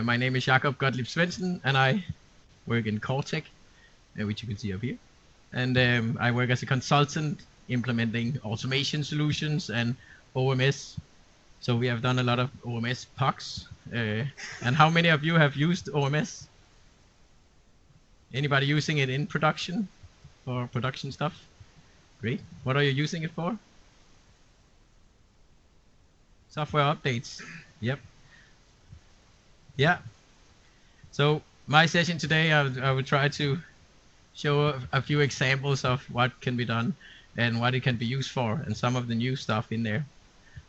My name is Jakob Gottlieb Svendsen, and I work in Cortec, which you can see up here. And I work as a consultant implementing automation solutions and OMS. So we have done a lot of OMS POCs. And how many of you have used OMS? Anybody using it in production for production stuff? Great. What are you using it for? Software updates. Yep. Yeah. So my session today, I will try to show a few examples of what can be done and what it can be used for, and some of the new stuff in there.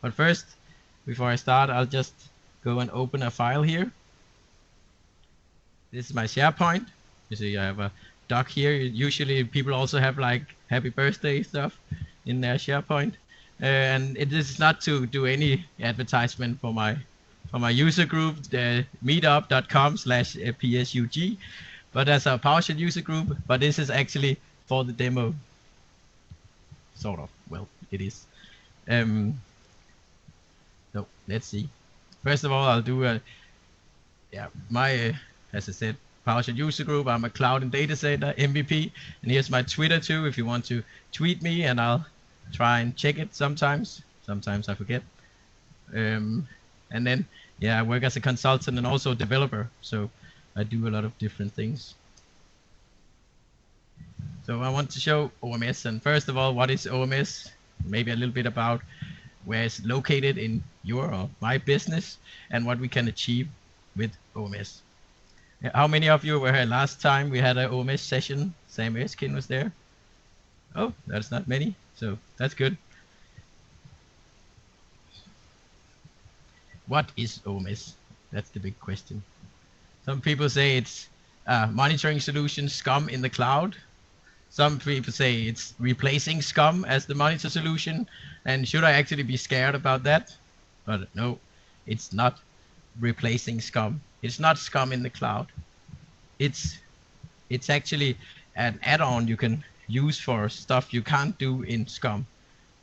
But first, before I start, I'll just go and open a file here. This is my SharePoint. You see I have a doc here. Usually people also have like happy birthday stuff in their SharePoint. And it is not to do any advertisement for my user group, the meetup.com/psug, but as a PowerShell user group. But this is actually for the demo. Sort of. Well, it is. So let's see. First of all, I'll do my as I said, PowerShell user group. I'm a cloud and data center MVP, and here's my Twitter too. If you want to tweet me, and I'll try and check it sometimes. Sometimes I forget. And then I work as a consultant and also developer, so I do a lot of different things. So I want to show OMS, and first of all, what is OMS? Maybe a little bit about where it's located in your or my business and what we can achieve with OMS. How many of you were here last time we had an OMS session? Sam Erskine was there. Oh, that's not many, so that's good. What is OMS? That's the big question. Some people say it's monitoring solution SCUM in the cloud. Some people say it's replacing SCUM as the monitor solution. And should I actually be scared about that? But no, it's not replacing SCUM. It's not SCUM in the cloud. It's actually an add-on you can use for stuff you can't do in SCUM.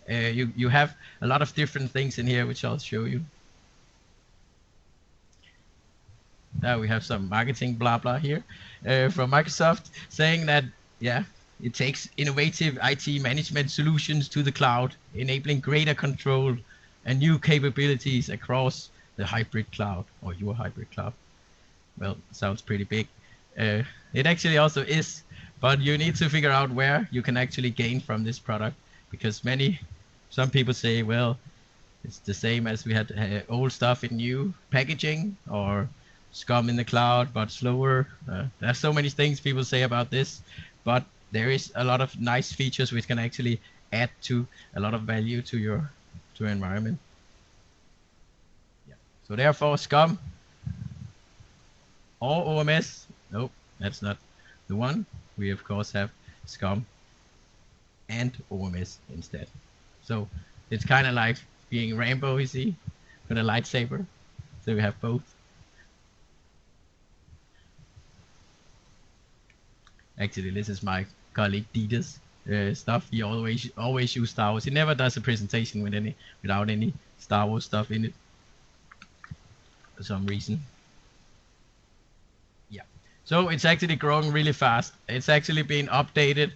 You have a lot of different things in here, which I'll show you. Now we have some marketing blah blah here from Microsoft saying that it takes innovative IT management solutions to the cloud, enabling greater control and new capabilities across the hybrid cloud, or your hybrid cloud. Well, sounds pretty big. It actually also is, but you need to figure out where you can actually gain from this product, because some people say, well, it's the same as we had old stuff in new packaging, or SCUM in the cloud but slower. There's so many things people say about this, but there is a lot of nice features which can actually add to a lot of value to your environment. So therefore, SCUM or OMS, nope, that's not the one. We of course have SCUM and OMS instead. So it's kind of like being Rambo, you see, with a lightsaber. So we have both. Actually, this is my colleague Dieter's stuff. He always use Star Wars. He never does a presentation without any Star Wars stuff in it for some reason. Yeah. So it's actually growing really fast. It's actually been updated.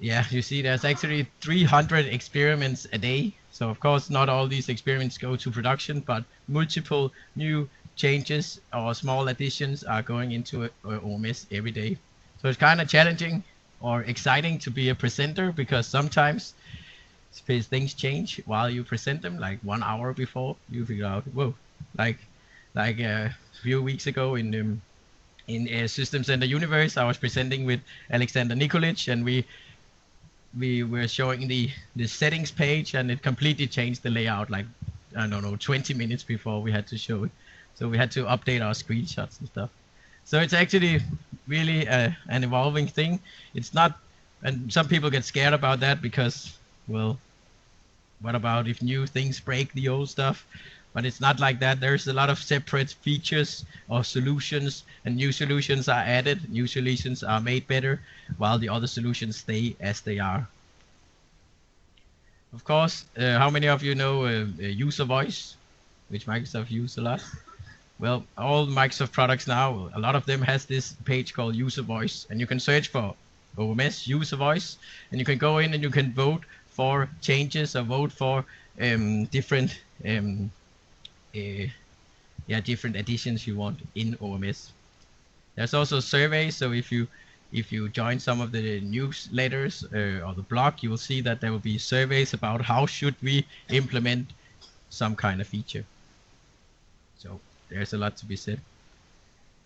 Yeah, you see there's actually 300 experiments a day. So of course not all these experiments go to production, but multiple new changes or small additions are going into OMS every day. So it's kind of challenging or exciting to be a presenter, because sometimes things change while you present them, like 1 hour before you figure out, whoa, like a few weeks ago in System Center Universe, I was presenting with Alexander Nikolic, and we were showing the settings page, and it completely changed the layout, like, I don't know, 20 minutes before we had to show it. So we had to update our screenshots and stuff. So it's actually really an evolving thing. It's not, and some people get scared about that because, well, what about if new things break the old stuff? But it's not like that. There's a lot of separate features or solutions, and new solutions are added. New solutions are made better, while the other solutions stay as they are. Of course, how many of you know user voice, which Microsoft uses a lot? Well, all Microsoft products now, a lot of them has this page called user voice, and you can search for OMS user voice, and you can go in and you can vote for changes or vote for different different additions you want in OMS. There's also surveys, so if you join some of the newsletters or the blog, you will see that there will be surveys about how should we implement some kind of feature. So there's a lot to be said.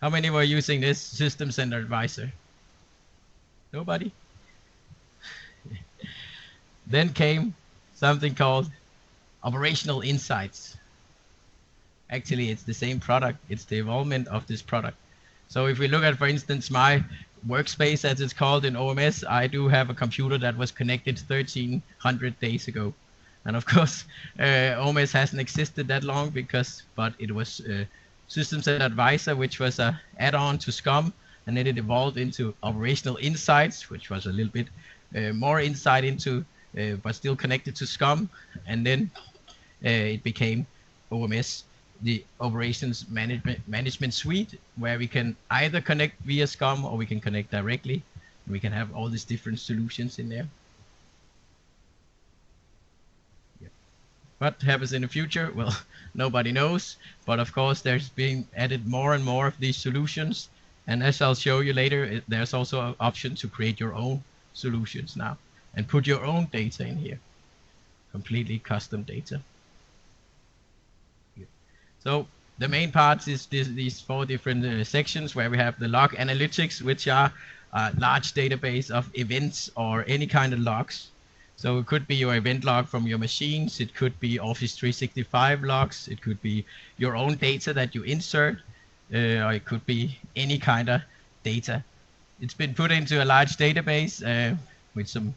How many were using this System Center Advisor? Nobody? Then came something called Operational Insights. Actually, it's the same product. It's the evolvement of this product. So if we look at, for instance, my workspace, as it's called in OMS, I do have a computer that was connected 1300 days ago. And of course, OMS hasn't existed that long but it was System Center Advisor, which was an add-on to SCOM, and then it evolved into Operational Insights, which was a little bit more insight into, but still connected to SCOM, and then it became OMS, the Operations Management Suite, where we can either connect via SCOM or we can connect directly. We can have all these different solutions in there. What happens in the future? Well, nobody knows, but of course there's being added more and more of these solutions, and as I'll show you later, there's also an option to create your own solutions now and put your own data in here, completely custom data. So the main parts is these four different sections where we have the log analytics, which are a large database of events or any kind of logs. So it could be your event log from your machines, it could be Office 365 logs, it could be your own data that you insert, or it could be any kind of data. It's been put into a large database with some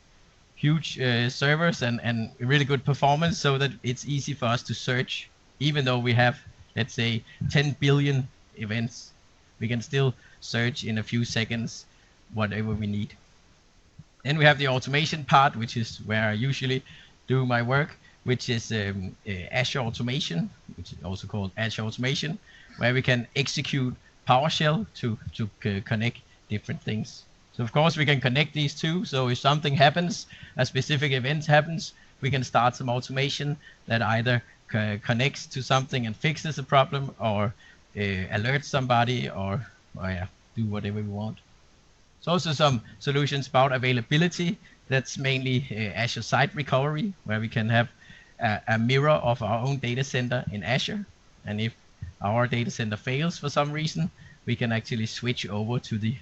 huge servers and really good performance, so that it's easy for us to search. Even though we have, let's say, 10 billion events, we can still search in a few seconds whatever we need. Then we have the automation part, which is where I usually do my work, which is Azure Automation, which is also called Azure Automation, where we can execute PowerShell to connect different things. So of course we can connect these two. So if something happens, a specific event happens, we can start some automation that either connects to something and fixes a problem, or alerts somebody, or do whatever we want. There's also some solutions about availability. That's mainly Azure Site Recovery, where we can have a mirror of our own data center in Azure. And if our data center fails for some reason, we can actually switch over to the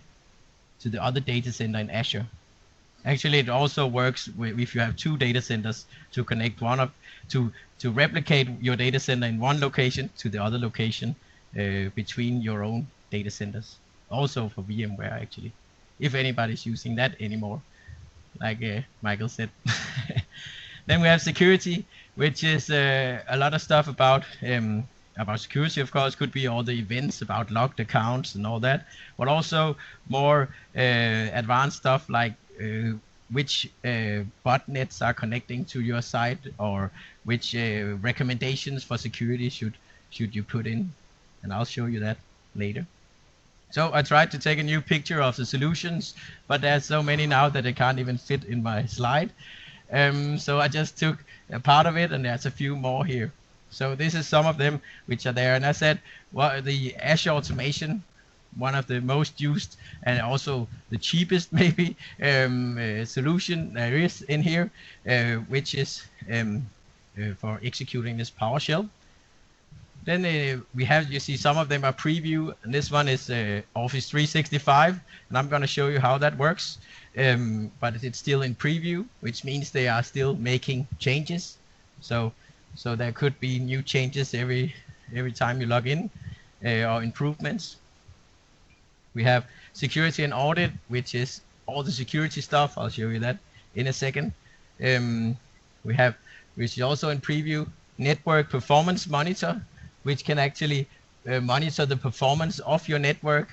other data center in Azure. Actually, it also works if you have two data centers to connect to replicate your data center in one location to the other location between your own data centers. Also for VMware, actually, if anybody's using that anymore, like Michael said. Then we have security, which is a lot of stuff about security. Of course, could be all the events about logged accounts and all that, but also more advanced stuff like which botnets are connecting to your site, or which recommendations for security should you put in, and I'll show you that later. So I tried to take a new picture of the solutions, but there's so many now that they can't even fit in my slide. So I just took a part of it, and there's a few more here. So this is some of them which are there, and I said, well, the Azure Automation, one of the most used and also the cheapest maybe solution there is in here, which is for executing this PowerShell. Then we have, you see, some of them are preview, and this one is Office 365, and I'm going to show you how that works. But it's still in preview, which means they are still making changes. So there could be new changes every time you log in, or improvements. We have security and audit, which is all the security stuff. I'll show you that in a second. We have, which is also in preview, network performance monitor, which can actually monitor the performance of your network,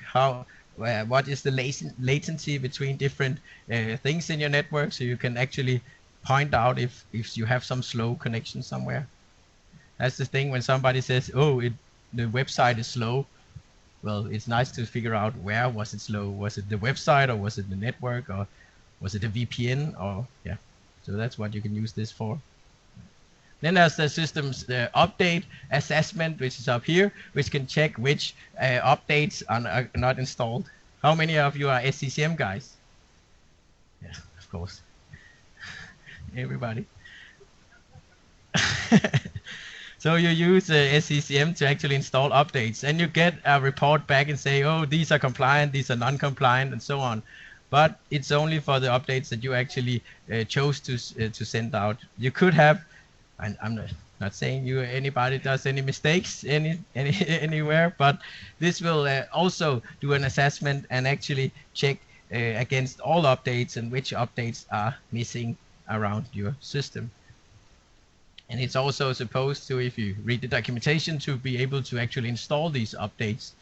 what is the latency between different things in your network, so you can actually point out if you have some slow connection somewhere. That's the thing when somebody says, oh, the website is slow, well, it's nice to figure out where was it slow. Was it the website, or was it the network, or was it a VPN, or yeah. So that's what you can use this for. Then there's the system's update assessment, which is up here, which can check which updates are not installed. How many of you are SCCM guys? Yeah, of course. Everybody. So you use SCCM to actually install updates, and you get a report back and say, oh, these are compliant, these are non-compliant, and so on. But it's only for the updates that you actually chose to send out. You could have, and I'm not saying anybody does any mistakes anywhere, but this will also do an assessment and actually check against all updates and which updates are missing around your system. And it's also supposed to, if you read the documentation, to be able to actually install these updates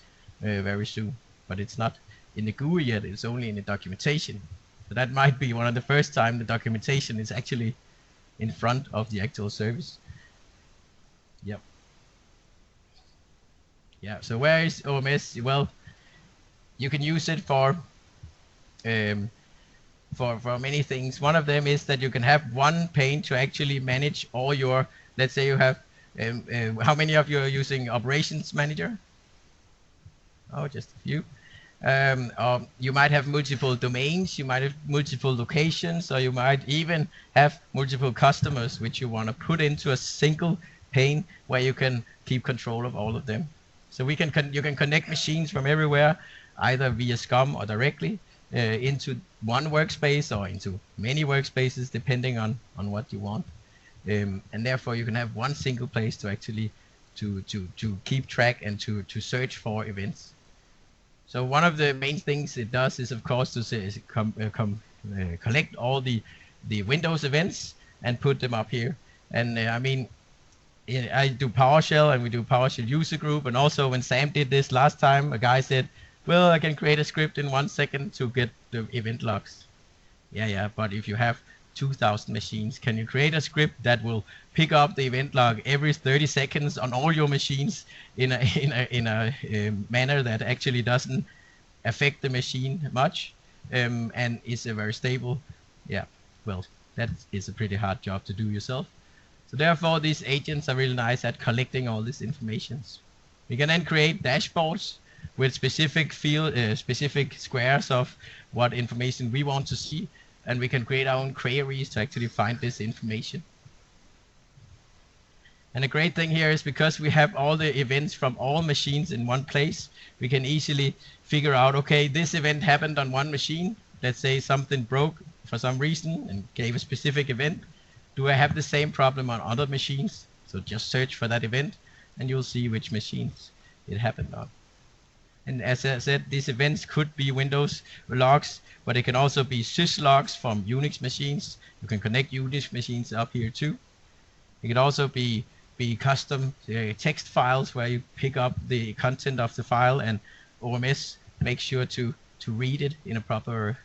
very soon. But it's not in the GUI yet, it's only in the documentation. So that might be one of the first time the documentation is actually in front of the actual service. Yep. Yeah, so where is OMS? Well, you can use it for many things. One of them is that you can have one pane to actually manage all your, let's say you have, how many of you are using Operations Manager? Oh, just a few. You might have multiple domains, you might have multiple locations, or you might even have multiple customers which you want to put into a single pane where you can keep control of all of them. So you can connect machines from everywhere, either via SCOM or directly into one workspace or into many workspaces, depending on what you want. And therefore you can have one single place to actually to keep track and to search for events. So one of the main things it does is, of course, to collect all the Windows events and put them up here. And I mean, I do PowerShell, and we do PowerShell user group. And also when Sam did this last time, a guy said, well, I can create a script in 1 second to get the event logs. Yeah, but if you have 2,000 machines, can you create a script that will pick up the event log every 30 seconds on all your machines in a manner that actually doesn't affect the machine much and is a very stable? Yeah, well, that is a pretty hard job to do yourself. So therefore, these agents are really nice at collecting all this information. We can then create dashboards with specific specific squares of what information we want to see, and we can create our own queries to actually find this information. And the great thing here is, because we have all the events from all machines in one place, we can easily figure out, okay, this event happened on one machine. Let's say something broke for some reason and gave a specific event. Do I have the same problem on other machines? So just search for that event and you'll see which machines it happened on. And as I said, these events could be Windows logs, but it can also be sys logs from Unix machines. You can connect Unix machines up here too. It could also be custom text files where you pick up the content of the file, and OMS makes sure to read it in a proper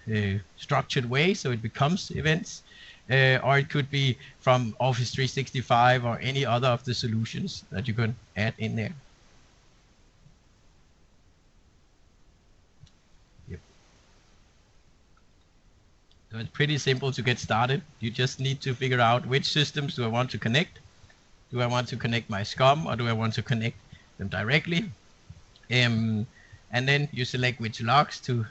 structured way so it becomes events. Or it could be from Office 365 or any other of the solutions that you can add in there. Yep. So it's pretty simple to get started. You just need to figure out which systems do I want to connect. Do I want to connect my SCOM, or do I want to connect them directly? And then you select which logs to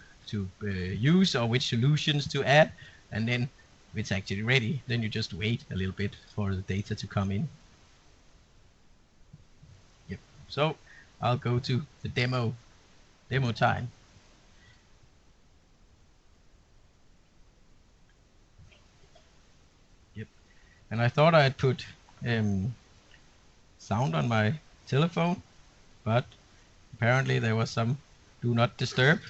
use or which solutions to add, and then it's actually ready. Then you just wait a little bit for the data to come in. Yep. So I'll go to the demo time. Yep. And I thought I'd put sound on my telephone, but apparently there was some do not disturb.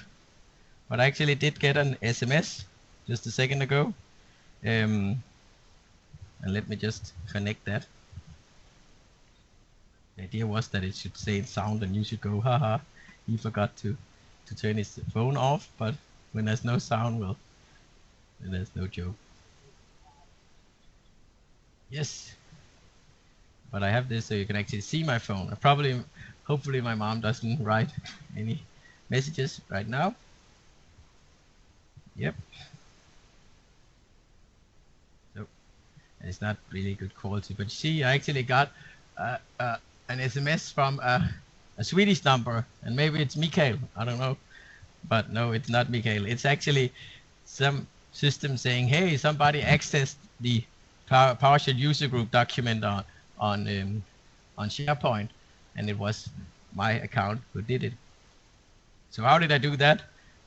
But I actually did get an SMS just a second ago. And let me just connect that. The idea was that it should say sound and you should go, haha, he forgot to turn his phone off. But when there's no sound, well, then there's no joke. Yes. But I have this so you can actually see my phone. I probably Hopefully my mom doesn't write any messages right now. Yep. So it's not really good quality, but you see, I actually got an SMS from a Swedish number, and maybe it's Mikael, I don't know, but no, it's not Mikael. It's actually some system saying, hey, somebody accessed the PowerShell user group document on SharePoint, and it was my account who did it. So how did I do that?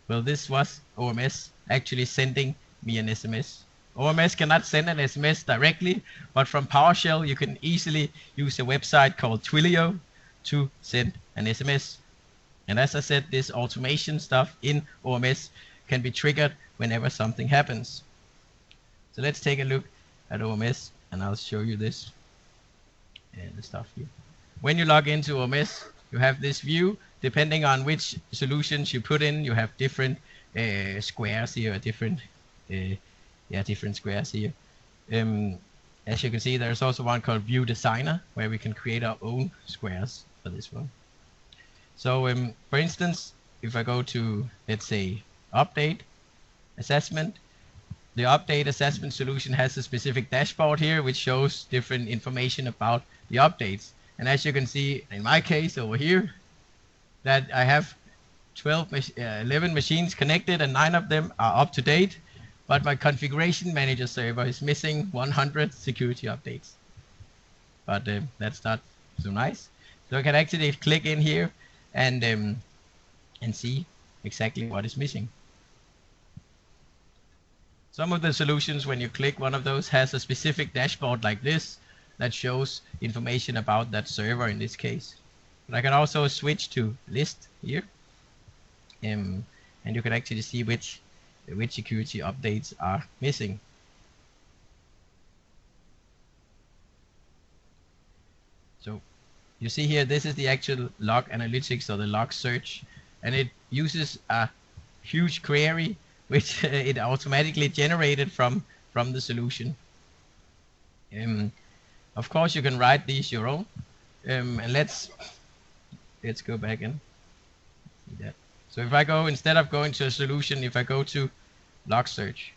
Well, this was OMS actually sending me an SMS. OMS cannot send an SMS directly, but from PowerShell you can easily use a website called Twilio to send an SMS. And as I said, this automation stuff in OMS can be triggered whenever something happens. So let's take a look at OMS, and I'll show you this and the stuff here. When you log into OMS, you have this view. Depending on which solutions you put in, you have different squares here, different squares here. As you can see, there's also one called View Designer, where we can create our own squares for this one. So, for instance, if I go to, let's say, Update Assessment, the Update Assessment solution has a specific dashboard here, which shows different information about the updates. And as you can see, in my case over here, that I have 11 machines connected, and 9 of them are up to date, but my configuration manager server is missing 100 security updates. But that's not so nice. So I can actually click in here and see exactly what is missing. Some of the solutions, when you click one of those, has a specific dashboard like this that shows information about that server in this case. But I can also switch to list here, and you can actually see which security updates are missing. So you see here, this is the actual log analytics or the log search, and it uses a huge query which it automatically generated from the solution. Of course, you can write these your own, and let's go back and see that. So if I go, instead of going to a solution, if I go to log search,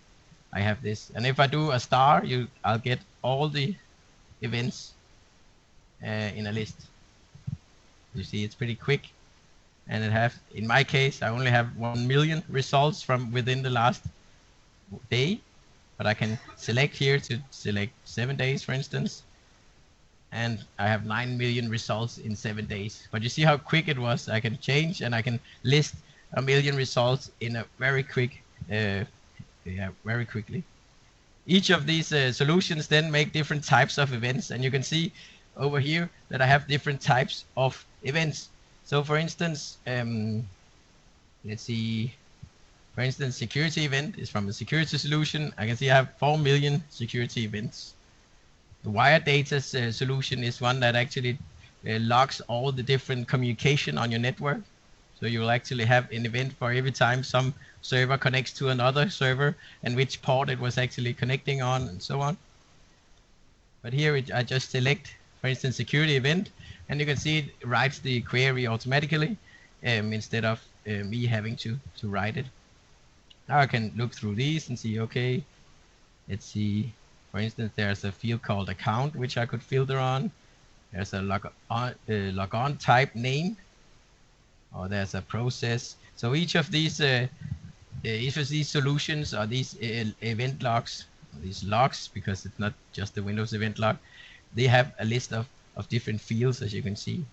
I have this, and if I do a star, I'll get all the events in a list. You see, it's pretty quick, and it have, in my case, I only have 1 million results from within the last day, but I can select here to select 7 days, for instance, and I have 9 million results in 7 days. But you see how quick it was. I can change, and I can list 1 million results in a very quick, very quickly. Each of these solutions then make different types of events, and you can see over here that I have different types of events. So for instance, let's see, for instance, security event is from a security solution. I can see I have 4 million security events. The wire data solution is one that actually logs all the different communication on your network. So you will actually have an event for every time some server connects to another server and which port it was actually connecting on and so on. But here I just select, for instance, security event, and you can see it writes the query automatically instead of me having to write it. Now I can look through these and see, okay, let's see. For instance, there's a field called account, which I could filter on. There's a logon type name, or there's a process. So each of these solutions or these event logs, these logs, because it's not just the Windows event log, they have a list of different fields, as you can see.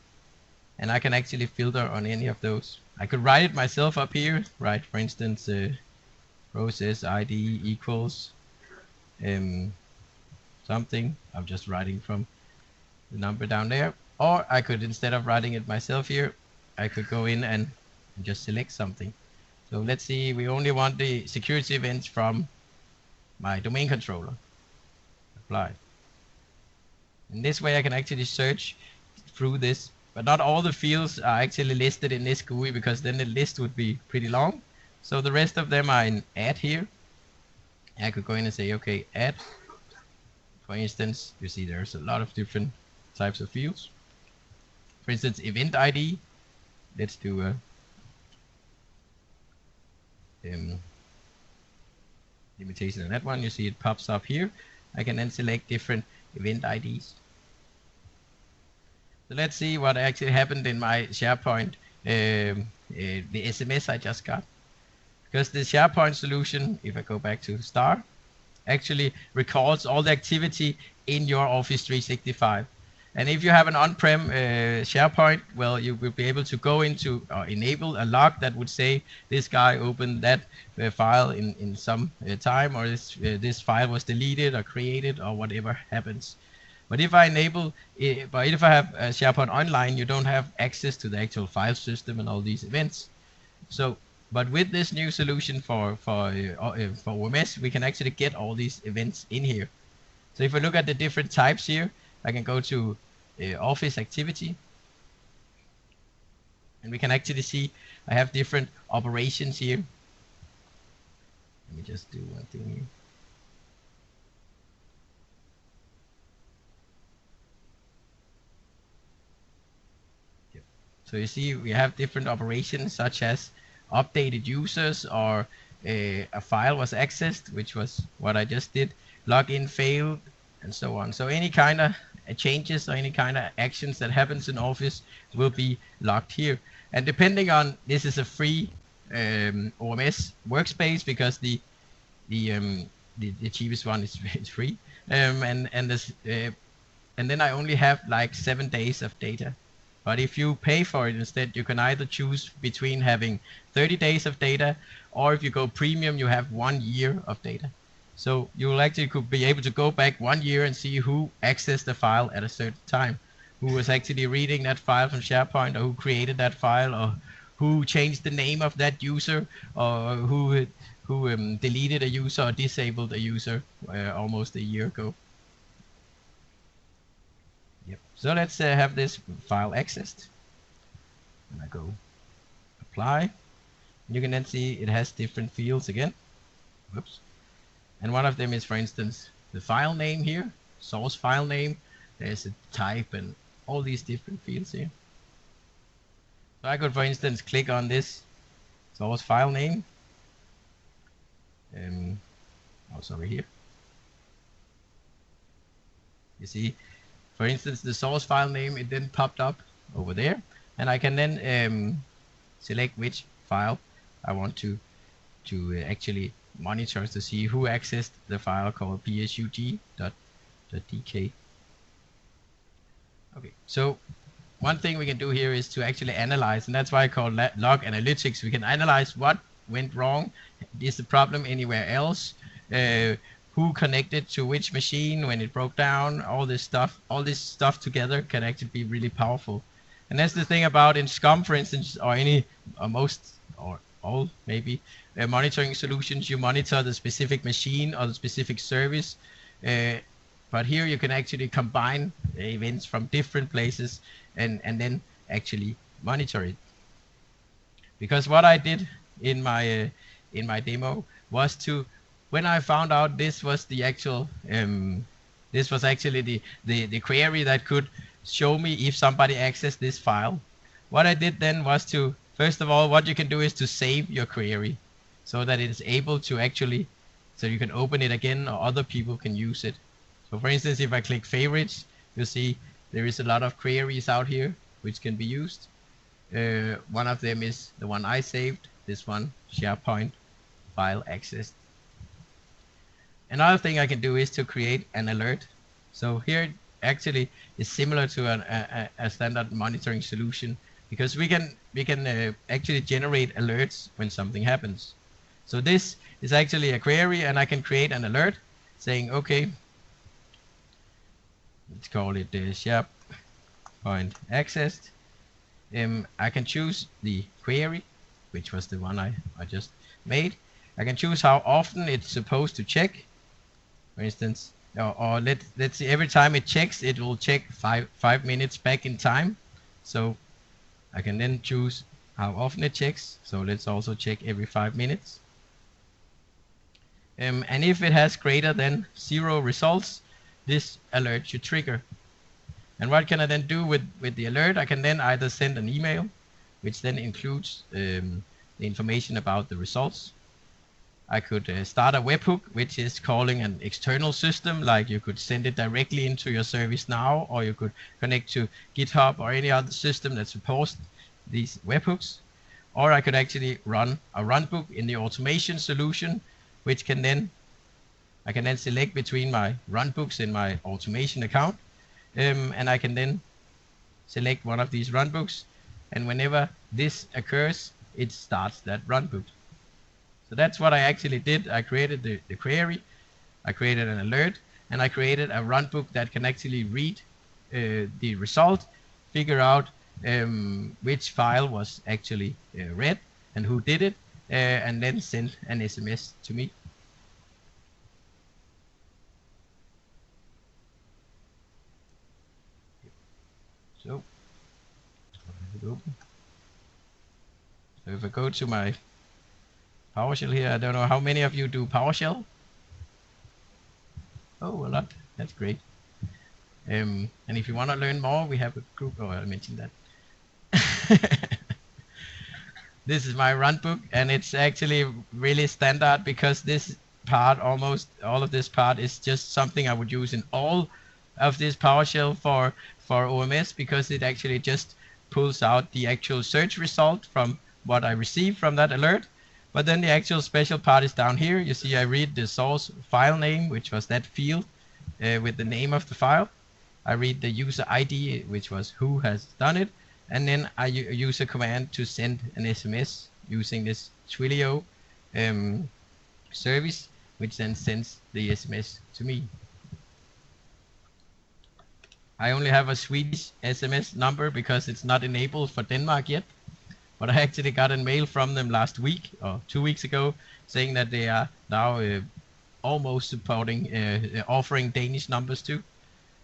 And I can actually filter on any of those. I could write it myself up here, right? For instance, process ID equals something. I'm just writing from the number down there. Or I could, instead of writing it myself here, I could go in and just select something. So let's see, we only want the security events from my domain controller. Apply. In this way I can actually search through this, but not all the fields are actually listed in this GUI, because then the list would be pretty long. So the rest of them are in add here. I could go in and say, okay, add. For instance, you see there's a lot of different types of fields. for instance, event ID. Let's do a limitation on that one. You see it pops up here. I can then select different event IDs. So let's see what actually happened in my SharePoint, the SMS I just got. Because the SharePoint solution, if I go back to Star, actually records all the activity in your Office 365. And if you have an on-prem SharePoint, well, you will be able to go into or enable a log that would say this guy opened that file in some time, or this file was deleted or created or whatever happens. But if I enable, but if I have SharePoint Online, you don't have access to the actual file system and all these events. So, but with this new solution for OMS, we can actually get all these events in here. So if I look at the different types here, I can go to Office Activity, and we can actually see I have different operations here. Let me just do one thing here. Yep. So you see we have different operations such as updated users, or a file was accessed, which was what I just did, login failed, and so on. So any kind of changes or any kind of actions that happens in Office will be logged here. And depending on, this is a free OMS workspace, because the cheapest one is free, and then I only have like 7 days of data. But if you pay for it instead, you can either choose between having 30 days of data, or if you go premium, you have 1 year of data. So you will actually could be able to go back 1 year and see who accessed the file at a certain time, who was actually reading that file from SharePoint, or who created that file, or who changed the name of that user, or who deleted a user or disabled a user almost a year ago. Yep. So let's have this file accessed. And I go apply. You can then see it has different fields again. Whoops. And one of them is, for instance, the file name here, source file name. There's a type and all these different fields here. So I could, for instance, click on this source file name. Also over here. You see, for instance, the source file name, it then popped up over there. And I can then select which file I want to actually monitor to see who accessed the file called psug.dk. Okay, so one thing we can do here is to actually analyze, and that's why I call log analytics. We can analyze what went wrong, is the problem anywhere else, who connected to which machine when it broke down, all this stuff together can actually be really powerful. And that's the thing about in SCOM, for instance, or any, or most, or all maybe, monitoring solutions, you monitor the specific machine or the specific service. But here you can actually combine events from different places and then actually monitor it. Because what I did in my demo was to, when I found out this was the actual, this was actually the query that could show me if somebody accessed this file. What I did then was to, first of all, what you can do is to save your query so that it is able to actually, so you can open it again or other people can use it. So for instance, if I click favorites, you'll see there is a lot of queries out here which can be used. One of them is the one I saved, this one, SharePoint file access. Another thing I can do is to create an alert. So here actually is similar to a standard monitoring solution, because we can actually generate alerts when something happens. So this is actually a query, and I can create an alert saying, okay, let's call it SharePoint accessed. I can choose the query, which was the one I just made. I can choose how often it's supposed to check. For instance, or let's see, every time it checks, it will check 5 minutes back in time. So I can then choose how often it checks. So let's also check every 5 minutes. And if it has greater than 0 results, this alert should trigger. And what can I then do with the alert? I can then either send an email, which then includes the information about the results. I could start a webhook, which is calling an external system, like you could send it directly into your service now, or you could connect to GitHub or any other system that supports these webhooks. Or I could actually run a runbook in the automation solution, which can then I can then select between my runbooks in my automation account, and I can then select one of these runbooks, and whenever this occurs, it starts that runbook. So that's what I actually did. I created the query, I created an alert, and I created a runbook that can actually read the result, figure out which file was actually read and who did it, and then send an SMS to me. So if I go to my PowerShell here, I don't know how many of you do PowerShell. Oh, a lot. That's great. And if you want to learn more, we have a group. Oh, I mentioned that. This is my runbook, and it's actually really standard because this part, almost all of this part, is just something I would use in all of this PowerShell for OMS, because it actually just pulls out the actual search result from what I received from that alert. But then the actual special part is down here. You see I read the source file name, which was that field with the name of the file. I read the user ID, which was who has done it. And then I use a command to send an SMS using this Twilio service, which then sends the SMS to me. I only have a Swedish SMS number because it's not enabled for Denmark yet. But I actually got a mail from them last week or 2 weeks ago saying that they are now almost supporting, offering Danish numbers too.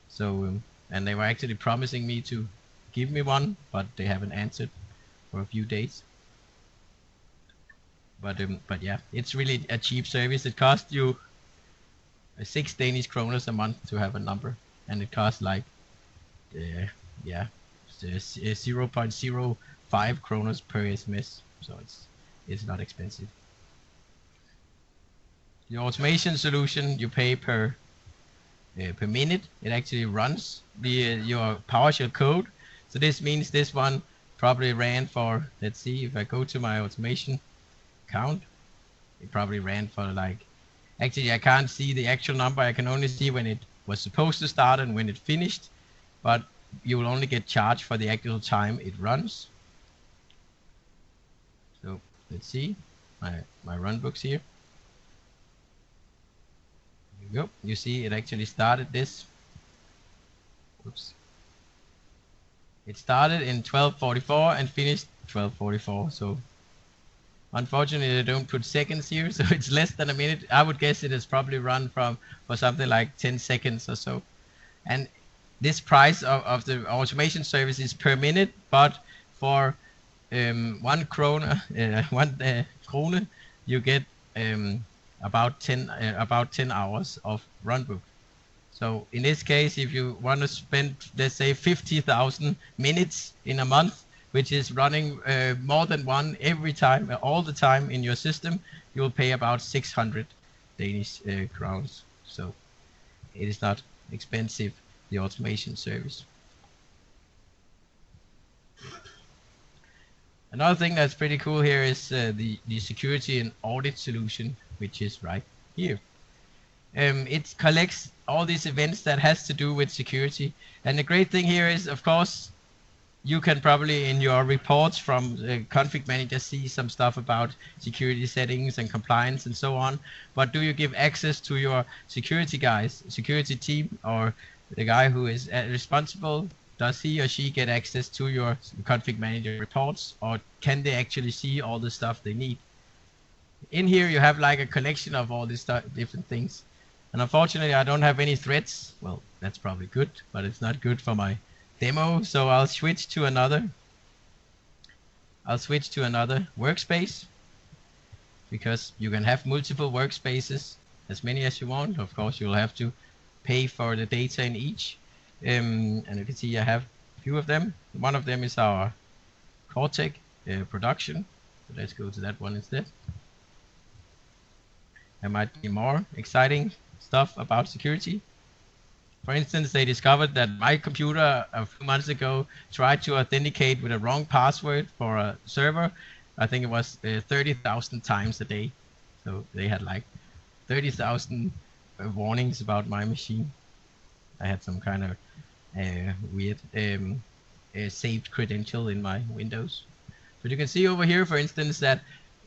So, and they were actually promising me to give me one, but they haven't answered for a few days. But yeah, it's really a cheap service. It costs you 6 Danish kroner a month to have a number, and it costs like 0.05 kroner per SMS, so it's not expensive. The automation solution, you pay per minute. It actually runs your PowerShell code. So this means this one probably ran for, let's see, if I go to my automation account, it probably ran for like, actually I can't see the actual number. I can only see when it was supposed to start and when it finished, but you will only get charged for the actual time it runs. So let's see my runbooks here. There you go. You see it actually started this. Oops. It started in 12:44 and finished 12:44. So unfortunately, they don't put seconds here, so it's less than a minute. I would guess it has probably run for something like 10 seconds or so. And this price of the automation service is per minute, but for 1 krone, krone, you get about 10 hours of runbook. So in this case, if you want to spend, let's say, 50,000 minutes in a month, which is running more than one every time, all the time in your system, you will pay about 600 Danish crowns. So it is not expensive, the automation service. Another thing that's pretty cool here is the security and audit solution, which is right here. It collects all these events that has to do with security. And the great thing here is, of course, you can probably in your reports from config manager see some stuff about security settings and compliance and so on. But do you give access to your security guys, security team, or the guy who is responsible? Does he or she get access to your config manager reports, or can they actually see all the stuff they need? In here you have like a collection of all these different things. And unfortunately I don't have any threads. Well, that's probably good, but it's not good for my demo. So I'll switch to another workspace, because you can have multiple workspaces, as many as you want. Of course, you'll have to pay for the data in each. And you can see I have a few of them. One of them is our Cortec production. So let's go to that one instead. There might be more exciting stuff about security. For instance, they discovered that my computer a few months ago tried to authenticate with a wrong password for a server. I think it was 30,000 times a day. So they had like 30,000 warnings about my machine. I had some kind of weird saved credential in my Windows. But you can see over here, for instance, that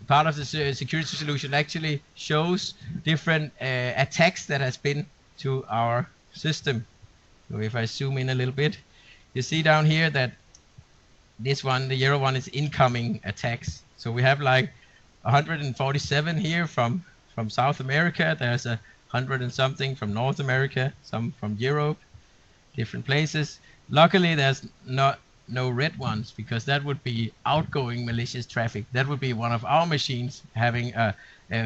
part of the security solution actually shows different attacks that has been to our system. So if I zoom in a little bit, you see down here that this one, the yellow one, is incoming attacks. So we have like 147 here from South America. There's 100 and something from North America, some from Europe, different places. Luckily, there's no red ones, because that would be outgoing malicious traffic. That would be one of our machines having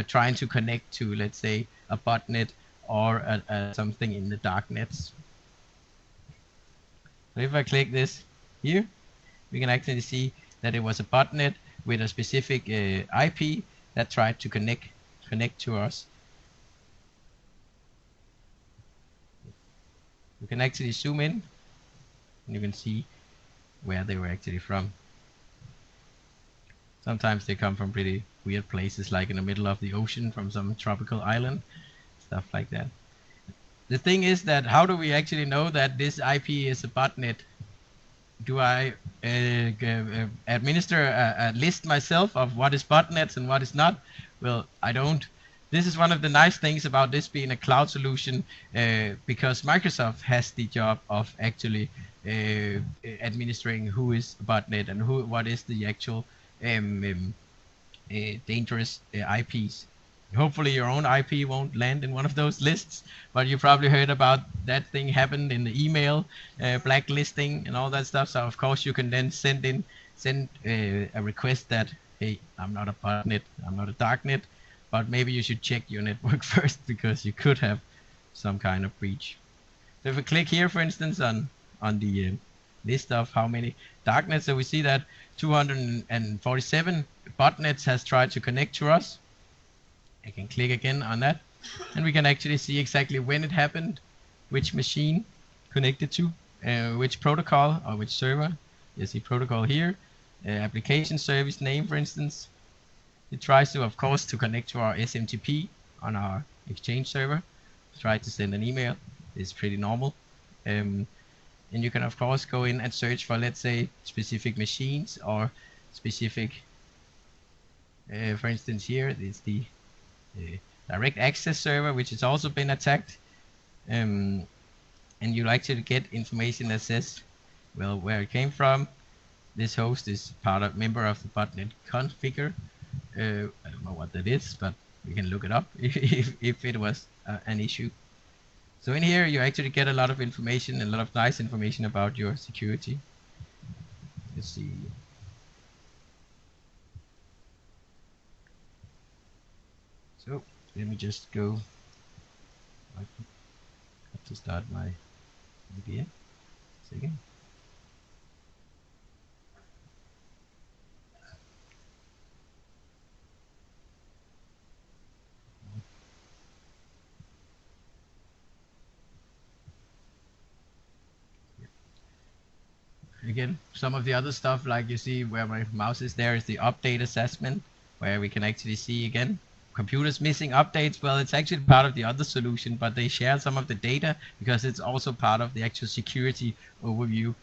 trying to connect to, let's say, a botnet or something in the dark nets. So if I click this here, we can actually see that it was a botnet with a specific IP that tried to connect to us. You can actually zoom in and you can see where they were actually from. Sometimes they come from pretty weird places, like in the middle of the ocean from some tropical island, stuff like that. The thing is that how do we actually know that this IP is a botnet? Do I administer a list myself of what is botnets and what is not? Well, I don't. This is one of the nice things about this being a cloud solution, because Microsoft has the job of actually administering who is a botnet and what is the actual dangerous IPs. Hopefully your own IP won't land in one of those lists, but you probably heard about that thing happened in the email blacklisting and all that stuff. So of course you can then send a request that, hey, I'm not a botnet, I'm not a darknet, but maybe you should check your network first, because you could have some kind of breach. So if we click here, for instance, on the list of how many darknets, so we see that 247 botnets has tried to connect to us. I can click again on that, and we can actually see exactly when it happened, which machine connected to, which protocol or which server. You see protocol here, application service name, for instance. It tries to, of course, to connect to our SMTP on our Exchange server. Try to send an email. It's pretty normal. And you can, of course, go in and search for, let's say, specific machines or specific, for instance, here is the direct access server, which has also been attacked. And you'll actually get information that says, well, where it came from. This host is member of the botnet configure. I don't know what that is, but we can look it up if it was an issue. So in here, you actually get a lot of information, a lot of nice information about your security. Let's see. So let me just go. I have to start my VPN. Second. Again, some of the other stuff, like you see where my mouse is, there is the update assessment, where we can actually see again computers missing updates. Well, it's actually part of the other solution, but they share some of the data because it's also part of the actual security overview.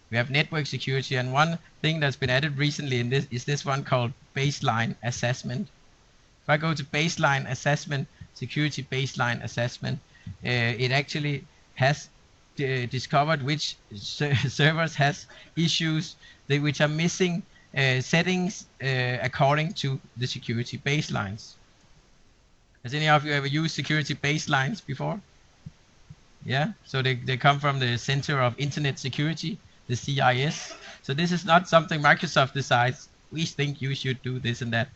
We have network security, and one thing that's been added recently in this is this one called baseline assessment. If I go to baseline assessment, security baseline assessment, it actually has discovered which servers has issues which are missing settings according to the security baselines. Has any of you ever used security baselines before? Yeah, so they come from the Center of Internet Security, the CIS. So this is not something Microsoft decides, we think you should do this and that.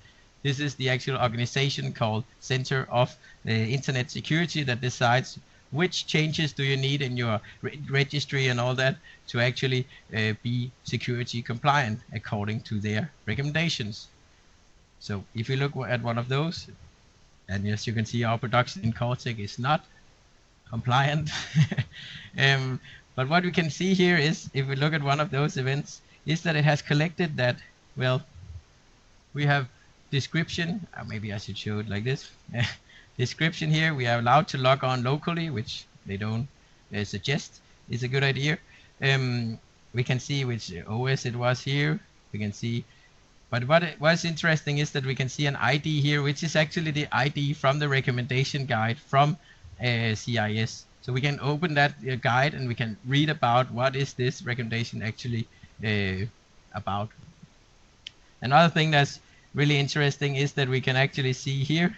This is the actual organization called Center of Internet Security that decides which changes do you need in your registry and all that to actually be security compliant according to their recommendations. So if you look at one of those, and as you can see, our production in Cortec is not compliant. But what we can see here is, if we look at one of those events, is that it has collected that, well, we have description, maybe I should show it like this. Description here, we are allowed to log on locally, which they don't suggest is a good idea. We can see which OS it was here. We can see, but what's interesting is that we can see an ID here, which is actually the ID from the recommendation guide from CIS. So we can open that guide and we can read about what is this recommendation actually about. Another thing that's really interesting is that we can actually see here.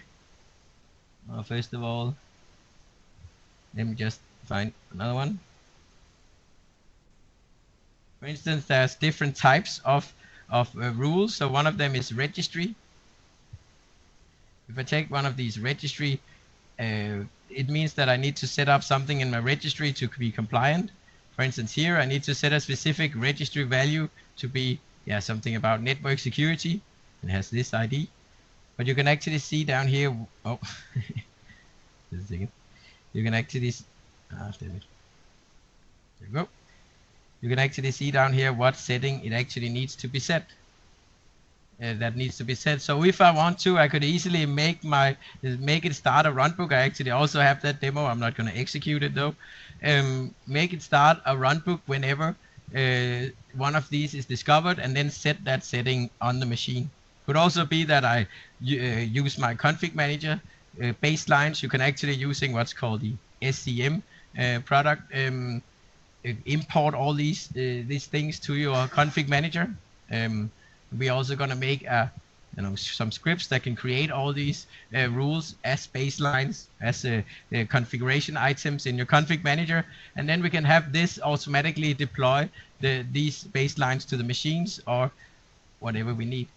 First of all, let me just find another one. For instance, there's different types of rules. So one of them is registry. If I take one of these registry, it means that I need to set up something in my registry to be compliant. For instance, here I need to set a specific registry value to be something about network security. It has this ID. But you can actually see down here, oh, just a second. You can actually, damn it. There we go. You can actually see down here what setting it actually needs to be set. That needs to be set. So if I want to, I could easily make it start a runbook. I actually also have that demo. I'm not going to execute it though. Make it start a runbook whenever one of these is discovered, and then set that setting on the machine. Could also be that I use my config manager baselines. You can actually using what's called the SCM product. Import all these things to your config manager. We're also going to make some scripts that can create all these rules as baselines, as configuration items in your config manager, and then we can have this automatically deploy these baselines to the machines or whatever we need.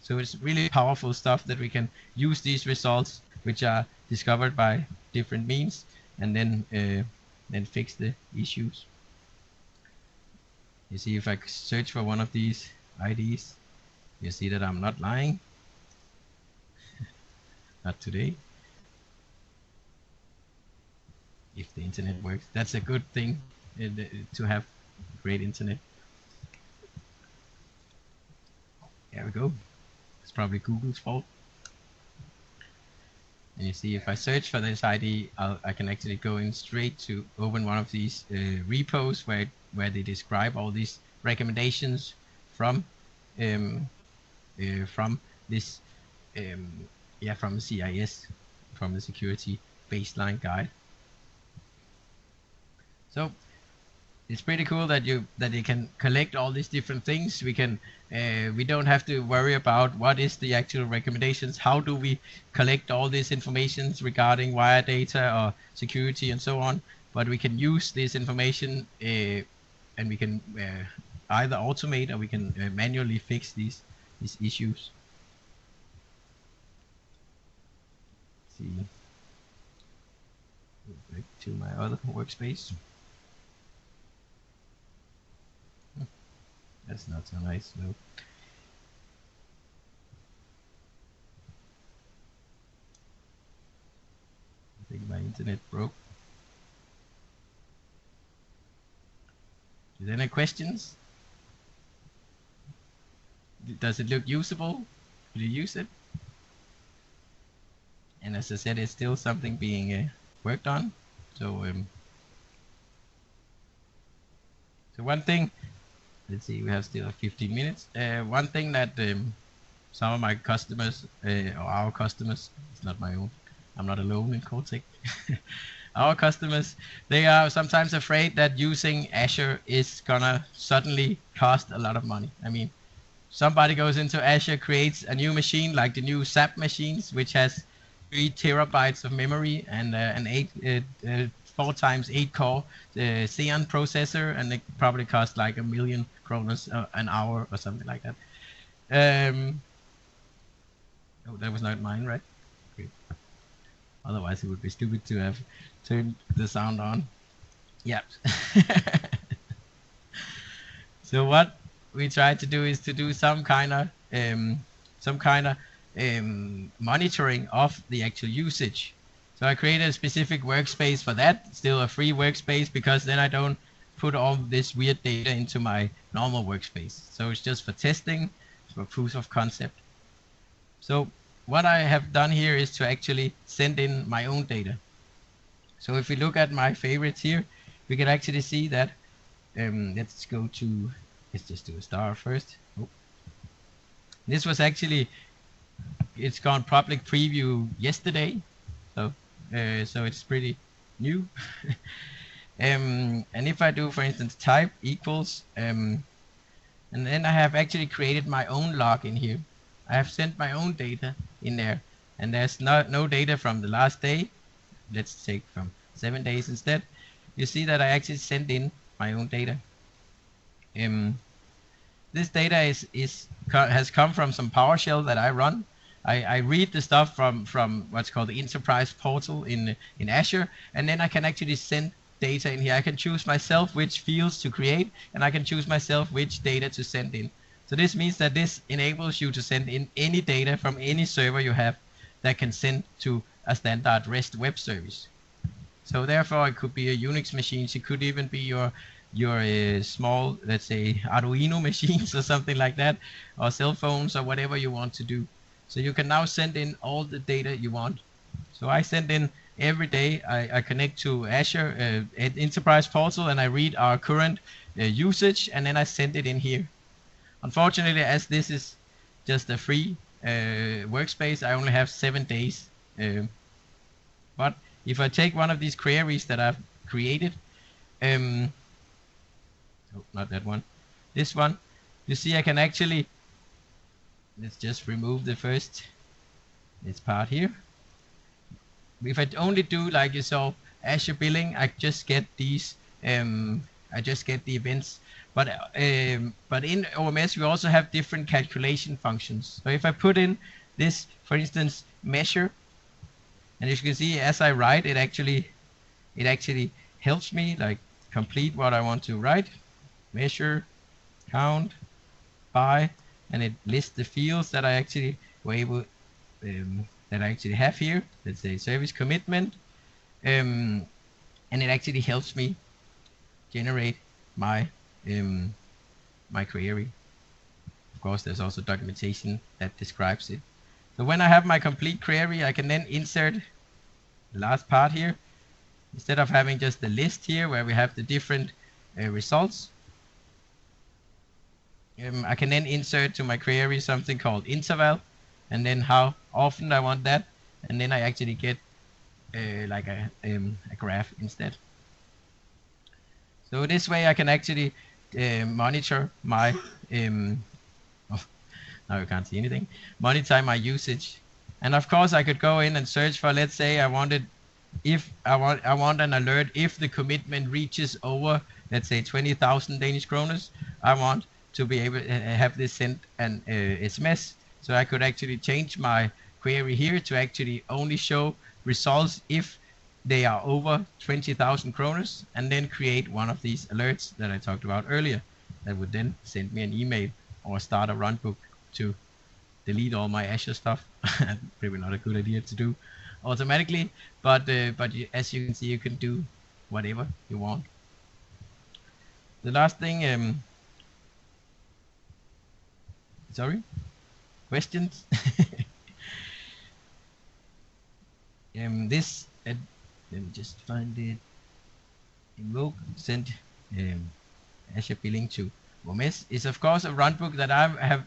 So it's really powerful stuff that we can use these results, which are discovered by different means, and then fix the issues. You see, if I search for one of these IDs, you see that I'm not lying. Not today. If the internet works, that's a good thing to have great internet. There we go. It's probably Google's fault. And you see, if I search for this ID, I can actually go in straight to open one of these repos where they describe all these recommendations from this from CIS, from the security baseline guide. So it's pretty cool that you can collect all these different things. We don't have to worry about what is the actual recommendations. How do we collect all this information regarding wire data or security and so on? But we can use this information and we can either automate or we can manually fix these issues. Let's see, go back to my other workspace. That's not so nice, no. I think my internet broke. Is there any questions? Does it look usable? Could you use it? And as I said, it's still something being worked on. So, so one thing, let's see, we have still 15 minutes. One thing that some of my customers, or our customers, it's not my own, I'm not alone in Cortec. Our customers, they are sometimes afraid that using Azure is gonna suddenly cost a lot of money. I mean, somebody goes into Azure, creates a new machine like the new SAP machines, which has 3 terabytes of memory and an 4 times 8 core Xeon processor, and it probably costs like $1 million an hour or something like that. Oh, that was not mine, right? Great. Otherwise, it would be stupid to have turned the sound on. Yep. So what we try to do is to do some kind of monitoring of the actual usage. So I created a specific workspace for that, still a free workspace, because then I don't put all this weird data into my normal workspace. So it's just for testing, for proof of concept. So what I have done here is to actually send in my own data. So if we look at my favorites here, we can actually see that let's just do a star first. Oh. This was actually, it's gone public preview yesterday, so it's pretty new. And if I do, for instance, type equals, and then I have actually created my own log in here. I have sent my own data in there, and there's no data from the last day. Let's take from 7 days instead. You see that I actually sent in my own data. This data has come from some PowerShell that I run. I read the stuff from what's called the enterprise portal in Azure, and then I can actually send data in here. I can choose myself which fields to create, and I can choose myself which data to send in. So this means that this enables you to send in any data from any server you have that can send to a standard REST web service. So therefore, it could be a Unix machines. It could even be your small, let's say, Arduino machines or something like that, or cell phones or whatever you want to do. So you can now send in all the data you want. So I send in every day. I connect to Azure Enterprise Portal, and I read our current usage, and then I send it in here. Unfortunately, as this is just a free workspace, I only have 7 days. But if I take one of these queries that I've created, oh, not that one, this one, you see I can actually, let's just remove the first, this part here. If I only do like you saw Azure billing, I just get these, I just get the events. But in OMS, we also have different calculation functions. So if I put in this, for instance, measure, and as you can see, as I write, it actually helps me like complete what I want to write. Measure, count, by, and it lists the fields that I actually were able that I actually have here. Let's say service commitment, and it actually helps me generate my my query. Of course, there's also documentation that describes it. So when I have my complete query, I can then insert the last part here. Instead of having just the list here where we have the different results, I can then insert to my query something called interval, and then how often I want that, and then I actually get like a graph instead. So this way I can actually monitor my oh, now you can't see anything. Monitor my usage, and of course I could go in and search for, let's say I want an alert if the commitment reaches over, let's say 20,000 Danish kroner. I want to be able to have this sent an SMS. So I could actually change my query here to actually only show results if they are over 20,000 kroner, and then create one of these alerts that I talked about earlier that would then send me an email or start a runbook to delete all my Azure stuff. Probably not a good idea to do automatically, but as you can see, you can do whatever you want. The last thing, sorry, questions? This let me just find it. Invoke send Azure billing to OMS is of course a runbook that I have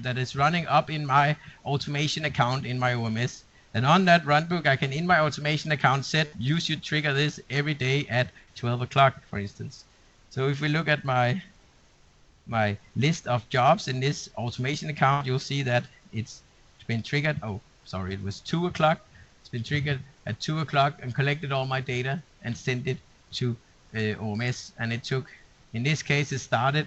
that is running up in my automation account in my OMS. And on that runbook, I can in my automation account set you should trigger this every day at 12 o'clock, for instance. So if we look at my list of jobs in this automation account, you'll see that it's been triggered. Oh, sorry, it was 2 o'clock. It's been triggered at 2 o'clock and collected all my data and sent it to OMS. And it took, in this case, it started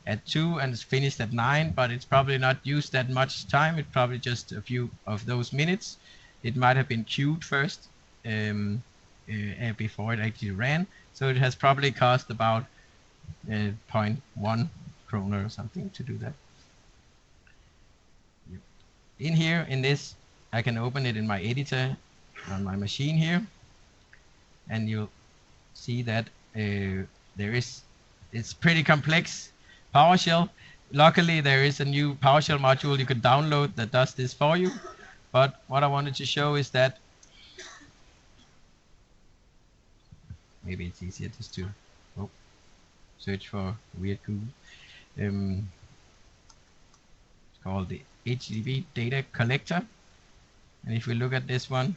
at 2 and it's finished at 9, but it's probably not used that much time. It's probably just a few of those minutes. it might have been queued first before it actually ran. So it has probably cost about 0.1 kroner or something to do that. In here, in this, I can open it in my editor on my machine here, and you'll see that it's pretty complex PowerShell. Luckily, there is a new PowerShell module you can download that does this for you. But what I wanted to show is that maybe it's easier just to search for weird Google. It's called the HTTP data collector. And if we look at this one,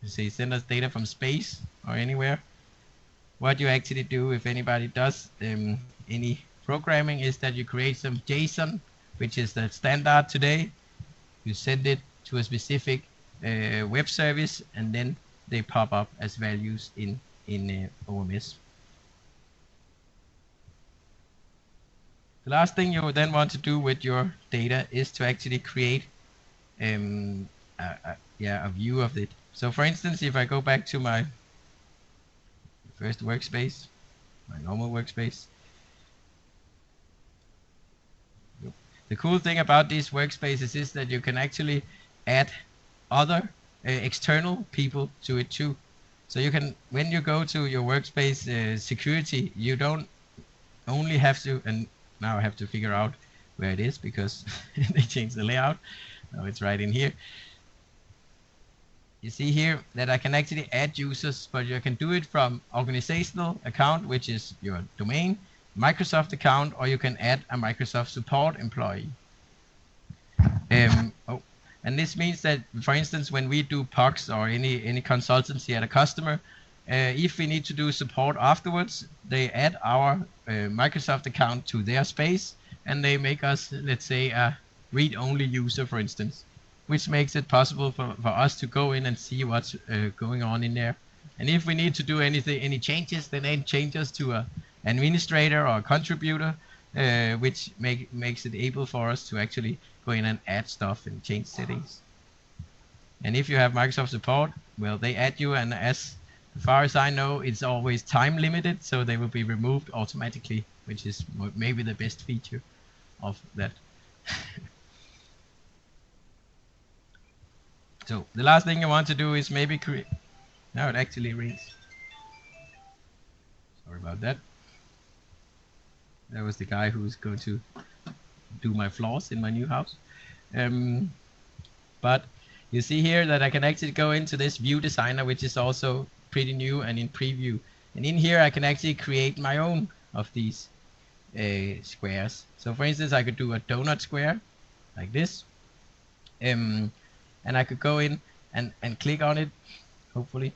you say send us data from space or anywhere. What you actually do, if anybody does any programming, is that you create some JSON, which is the standard today. You send it to a specific web service, and then they pop up as values in OMS. The last thing you then want to do with your data is to actually create a view of it. So for instance, if I go back to my first workspace, my normal workspace, the cool thing about these workspaces is that you can actually add other external people to it too. So you can, when you go to your workspace security, you don't only have to, and now I have to figure out where it is because they changed the layout. Now it's right in here. You see here that I can actually add users, but you can do it from organizational account, which is your domain, Microsoft account, or you can add a Microsoft support employee. And this means that, for instance, when we do POCs or any consultancy at a customer, if we need to do support afterwards, they add our Microsoft account to their space, and they make us, let's say, a read-only user, for instance, which makes it possible for us to go in and see what's going on in there. And if we need to do any changes, then they change us to an administrator or a contributor, which makes it able for us to actually go in and add stuff and change settings. And if you have Microsoft support, well, they add you, and as far as I know, it's always time limited, so they will be removed automatically, which is maybe the best feature of that. So the last thing you want to do is maybe create. Now it actually reads. Sorry about that. That was the guy who was going to do my floors in my new house. But you see here that I can actually go into this view designer, which is also pretty new and in preview. And in here I can actually create my own of these squares. So for instance, I could do a donut square like this. And I could go in and click on it, hopefully.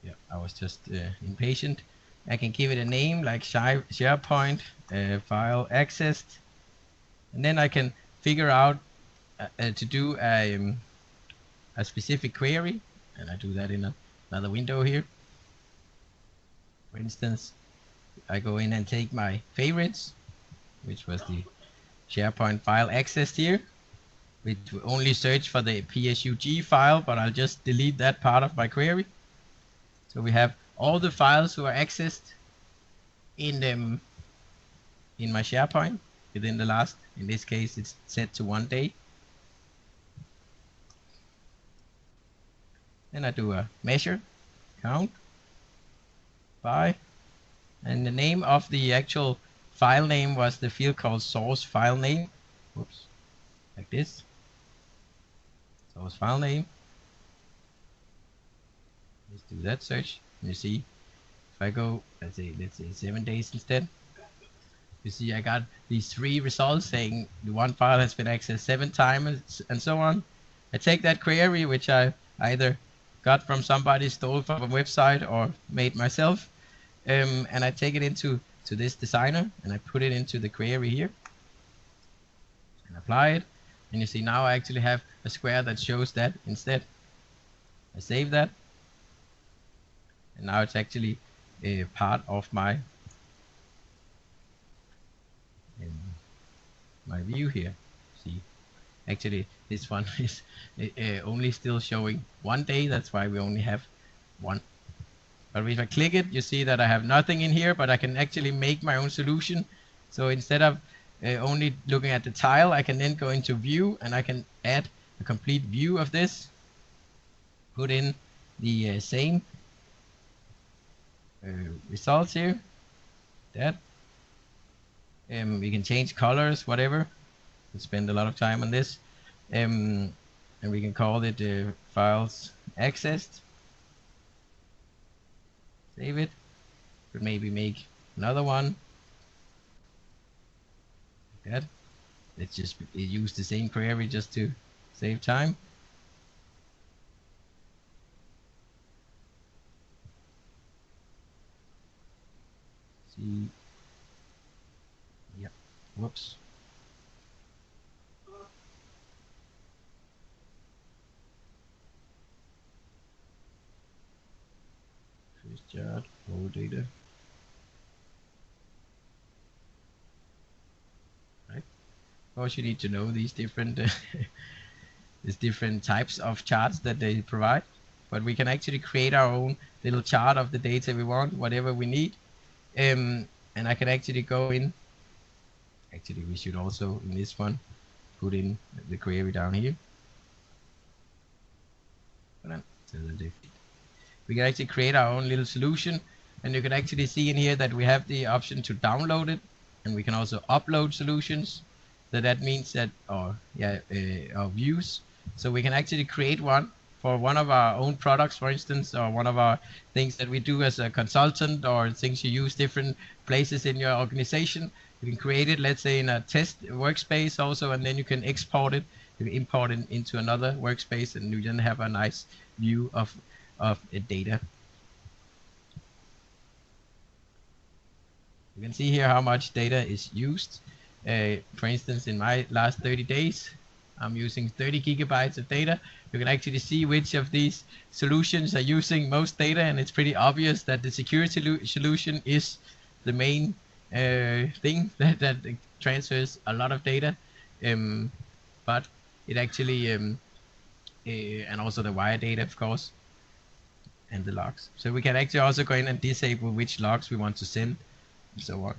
Yeah, I was just impatient. I can give it a name like SharePoint file accessed. And then I can figure out to do a specific query. And I do that in another window here. For instance, I go in and take my favorites, which was the SharePoint file accessed here, which will only search for the PSUG file, but I'll just delete that part of my query. So we have all the files who are accessed in my SharePoint within the last, in this case, it's set to 1 day. Then I do a measure, count, by, and the name of the actual file name was the field called source file name. Whoops, like this. Source file name. Let's do that search. You see, if I go, let's say 7 days instead, you see I got these 3 results saying the one file has been accessed 7 times and so on. I take that query, which I either got from somebody, stole from a website, or made myself, and I take it into this designer, and I put it into the query here and apply it. And you see now I actually have a square that shows that instead. I save that, and now it's actually a part of my view here. See, Actually, this one is only still showing 1 day. That's why we only have one. But if I click it, you see that I have nothing in here, but I can actually make my own solution. So instead of only looking at the tile, I can then go into view and I can add a complete view of this. Put in the same results here. That. We can change colors, whatever. We'll spend a lot of time on this. And we can call it files accessed. Save it. Could maybe make another one. Like that. Let's just use the same query just to save time. See. Yeah. Whoops. First chart, raw data. Right. Of course, you need to know these different these different types of charts that they provide. But we can actually create our own little chart of the data we want, whatever we need. And I can actually go in. Actually, we should also, in this one, put in the query down here. We can actually create our own little solution. And you can actually see in here that we have the option to download it. And we can also upload solutions. So that means that, our views. So we can actually create one for one of our own products, for instance, or one of our things that we do as a consultant, or things you use different places in your organization. You can create it, let's say, in a test workspace also, and then you can export it. You can import it into another workspace, and you then have a nice view of data. You can see here how much data is used. For instance, in my last 30 days, I'm using 30 gigabytes of data. You can actually see which of these solutions are using most data, and it's pretty obvious that the security solution is the main thing that transfers a lot of data. But it actually, and also the wire data, of course, and the logs. So we can actually also go in and disable which logs we want to send, and so on.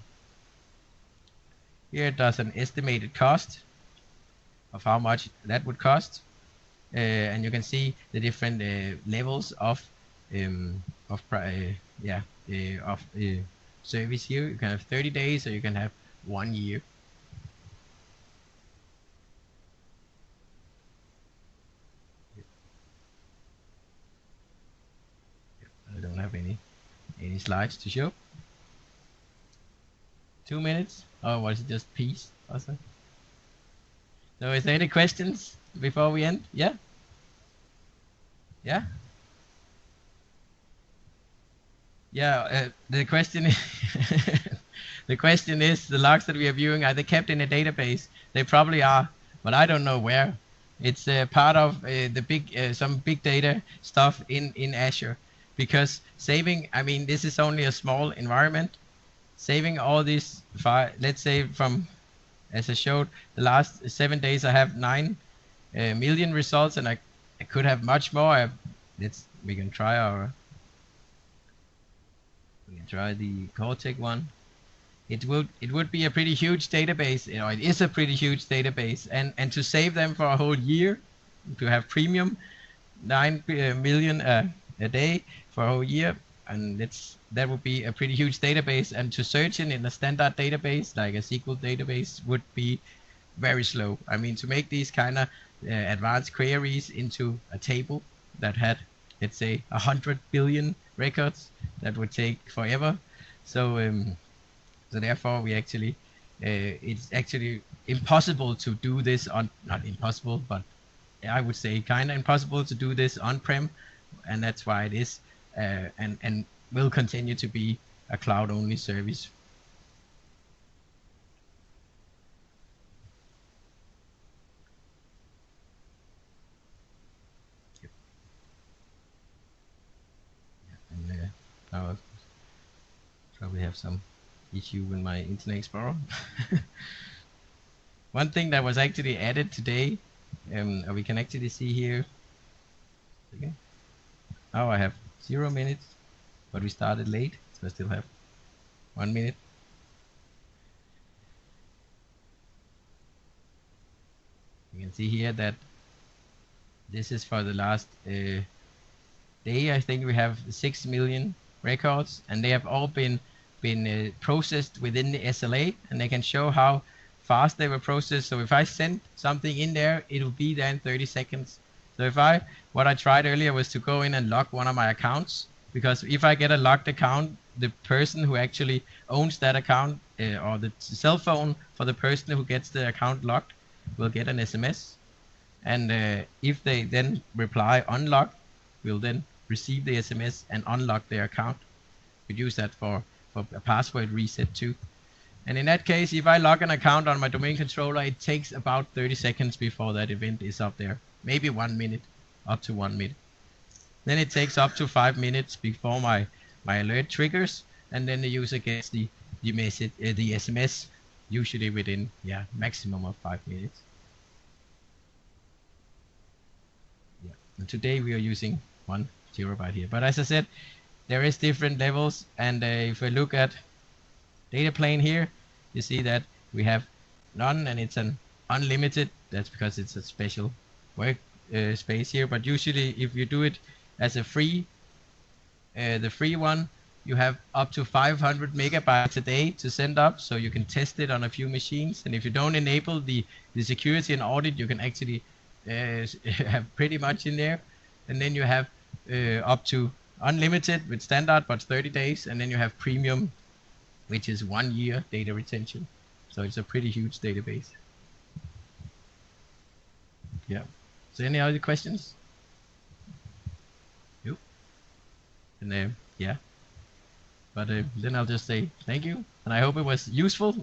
Here it does an estimated cost of how much that would cost, and you can see the different levels of service here. You can have 30 days, or you can have 1 year. I don't have any slides to show. 2 minutes. Oh, was it just peace? Also. So is there any questions before we end? Yeah? Yeah? Yeah, the question is the question is, the logs that we are viewing, are they kept in a database? They probably are, but I don't know where. It's part of the big some big data stuff in Azure, because saving, I mean, this is only a small environment. Saving all these files, let's say from, as I showed, the last 7 days I have 9 million results, and I could have much more. We can try the Cortex one. It would be a pretty huge database. You know, it is a pretty huge database, and to save them for a whole year, to have premium 9 million a day for a whole year, and that would be a pretty huge database. And to search in a standard database like a SQL database would be very slow. I mean, to make these kind of advanced queries into a table that had, let's say, 100 billion records, that would take forever. So therefore we actually it's actually impossible to do this on, not impossible, but I would say kind of impossible to do this on-prem, and that's why it is and will continue to be a cloud-only service. Yep. Yeah, and I'll probably have some issue with my Internet Explorer. One thing that was actually added today We can actually see here. Okay. Now I have 0 minutes, but we started late, so I still have 1 minute. You can see here that this is for the last day. I think we have 6 million records, and they have all been processed within the SLA, and they can show how fast they were processed. So if I send something in there, it will be there in 30 seconds. So what I tried earlier was to go in and lock one of my accounts, because if I get a locked account, the person who actually owns that account or the cell phone for the person who gets the account locked will get an SMS. And if they then reply unlock, we'll then receive the SMS and unlock their account. We'd use that for a password reset too. And in that case, if I log an account on my domain controller, it takes about 30 seconds before that event is up there. Maybe 1 minute, up to 1 minute. Then it takes up to 5 minutes before my alert triggers, and then the user gets the message, the SMS, usually within maximum of 5 minutes. Yeah. And today we are using 1 terabyte here, but as I said, there is different levels, and if we look at data plane here, you see that we have none, and it's an unlimited. That's because it's a special work space here, but usually if you do it as a free, the free one, you have up to 500 megabytes a day to send up, so you can test it on a few machines. And if you don't enable the security and audit, you can actually have pretty much in there. And then you have up to unlimited with standard, but 30 days, and then you have premium, which is 1 year data retention. So it's a pretty huge database. Yeah. So any other questions? Nope. And yeah. But then I'll just say thank you, and I hope it was useful.